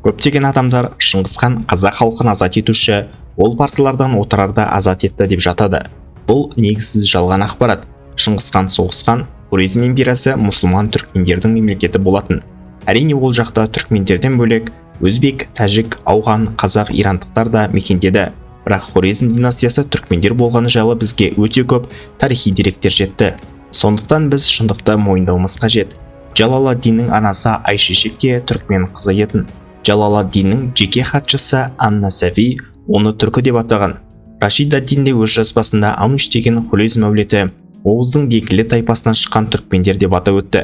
Көптеген адамдар Шыңғыс хан қазақ халқын азат етуші, ол парсылардан отырарды азат етті деп жатады. Бұл негізсіз жалған ақпарат. Шыңғыс хан соғысқан Хорезм империясы мұсылман түркмендердің мемлекеті болатын. Әрине ол жақта түркмендерден бөлек өзбек, тәжік, ауған, қазақ, ирандықтар да мекендеді. Бірақ Хорезм династиясы түркмендер болғаны жайлы бізге өте көп тарихи деректер жетті. Сондықтан біз шындықты мойындауымыз қажет. Джалаладдиннің анасы Айшешек те түркмен қызы етін. Джалаладдиннің жеке хатшысы Ан-Насафи оны түркі деп атаған. Рашид ад-Дин де өз жазбасында Ануш деген Хорезм әулеті Оғыздың бекілі тайпасынан шыққан түркмендер деп атап өтті.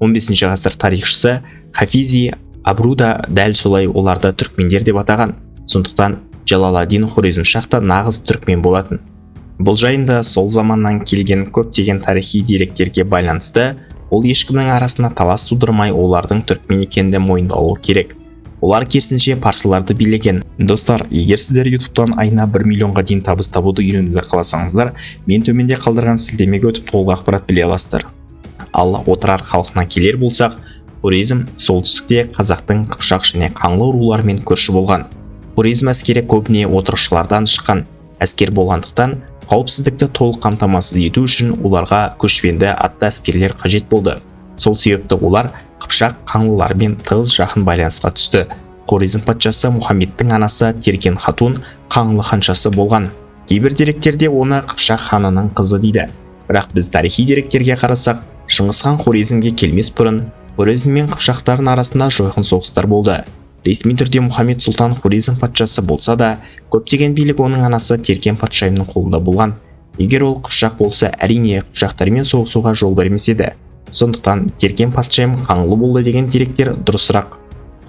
15 ғасыр тарихшысы Хафизи Абруда дәл солай оларды түркмендер деп атаған. Сондықтан Джалаладдин Хорезм шақта нағыз түркмен болатын. Бұл жайында сол заманнан келген көптеген тарихи деректерге байланысты ол ешкімнің арасына талас тудырмай олардың түркмен екенді мойындалуы керек. Олар керісінше парсыларды билеген. Достар, егер сіздер ютубтан айына 1 миллионға дейін табыс табуды үйренуді қаласаңыздар, мен төменде қалдырған сілтемеге өтіп толық ақпарат біле аласыздар. Ал отырар халқына келер болсақ, Хорезм солтүстікте қазақтың Қыпшақ және Қаңлы руларымен көрші болған. Хорезм әскері көбіне отырықшылардан шыққан әскер болғандықтан, қауіпсіздікті толық қамтамасыз ету үшін оларға көшпенді атты әскерлер қажет болды. Сол себепті олар Қыпшақ қаңлылармен тығыз жақын байланысқа түсті. Хорезм патшасы Мұхаммедтің анасы Теркен хатун Қаңлы ханшасы болған. Кейбір деректерде оны Қыпшақ ханының қызы дейді. Бірақ біз тарихи деректерге қарасақ, Шыңғыс хан Хорезмге келмес бұрын Хорезм мен Қыпшақтардың арасында жойқын соғыстар болды. Ресми түрде Мұхаммед сұлтан Хорезм патшасы болса да, көптеген билік оның анасы Теркен патшайымның қолында болған. Егер ол Қыпшақ болса, әрине Қыпшақтармен соғысуға жол бермес еді. Сондықтан Теркен патшайым Қаңлы болды деген деректер дұрысырақ.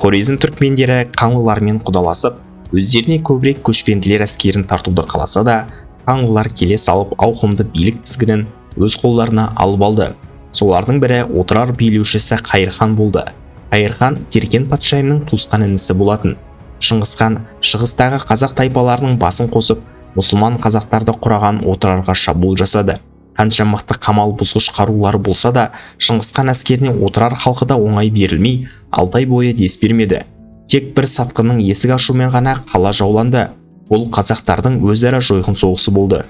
Хорезм түркмендері қаңлылармен құдаласып, өздеріне көбірек көшпенділер әскерін тартуды қаласа да, қаңлылар келе салып ауқымды билік тізгінін өз қолдарына алып алды. Солардың бірі отырар билеушісі Қайыр хан болды. Қайыр хан Теркен патшайымның туысқан інісі болатын. Шыңғыс хан шығыстағы қазақ тайпаларының басын қосып, мұсылман қазақтарды құраған отырарға шабуыл жасады. Қанша мықты қамал бұзғыш қарулары болса да, Шыңғыс хан әскеріне отырар халқы да оңай берілмей, 6 ай бойы дес бермеді. Тек бір сатқынның есік ашумен ғана қала жауланды. Бұл қазақтардың өзара жойқын соғысы болды.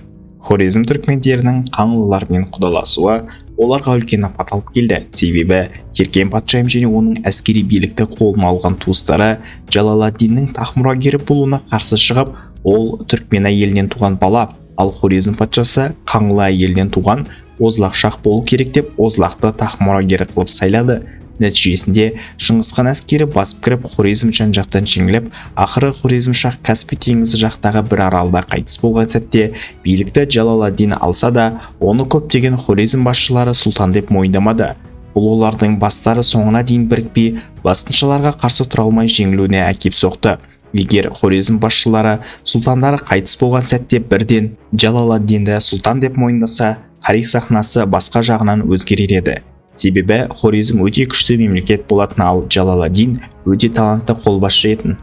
Хорезм түркмендерінің қаңлылармен құдаласуы оларға үлкен апат алып келді. Себебі Теркен патшайым және оның әскери билікті қолына алған туыстары Джалаладдиннің тақ мұрагері болуына қарсы шығып, ол түркмен әйелінен туған бала, ал Хорезм патшасы Қаңлы әйелінен туған Озлақ шах болу керек деп Озлақты тақ мұрагері қылып сайлады. Нәтижесінде Шыңғыс хан әскері басып кіріп Хорезм жан-жақтан жеңіліп, ақыры Хорезм шах Каспий теңізі жақтағы бір аралда қайтыс болған сәтте билікті Джалаладдин алса да, оны көптеген Хорезм басшылары сұлтан деп мойындамады. Бұл олардың бастары соңына дейін бірікпей, басқыншыларға қарсы тұра алмай жеңілуіне әкеп соқты. Егер Хорезм басшылары сұлтандары қайтыс болған сәтте бірден Джалаладдинді сұлтан деп мойындаса, тарих сахнасы басқа жағынан өзгерер еді. Себебі Хорезм өте күшті мемлекет болатын, ал Джалаладдин өте талантты қолбасшы етін.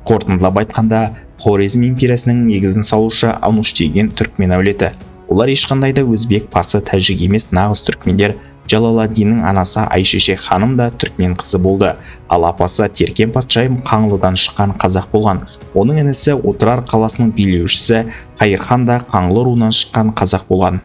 Қорытындылап айтқанда, Хорезм империясының негізін салушы Ануш деген түркмен әулеті. Олар ешқандай да өзбек, парсы, тәжік емес нағыз түркмендер. Джалаладдиннің анасы Айшешек ханым да түркмен қызы болды, ал апасы Теркен патшайым Қаңлыдан шыққан қазақ болған. Оның інісі отырар қаласының билеушісі Қайыр хан да Қаңлы руынан шыққан қазақ болған.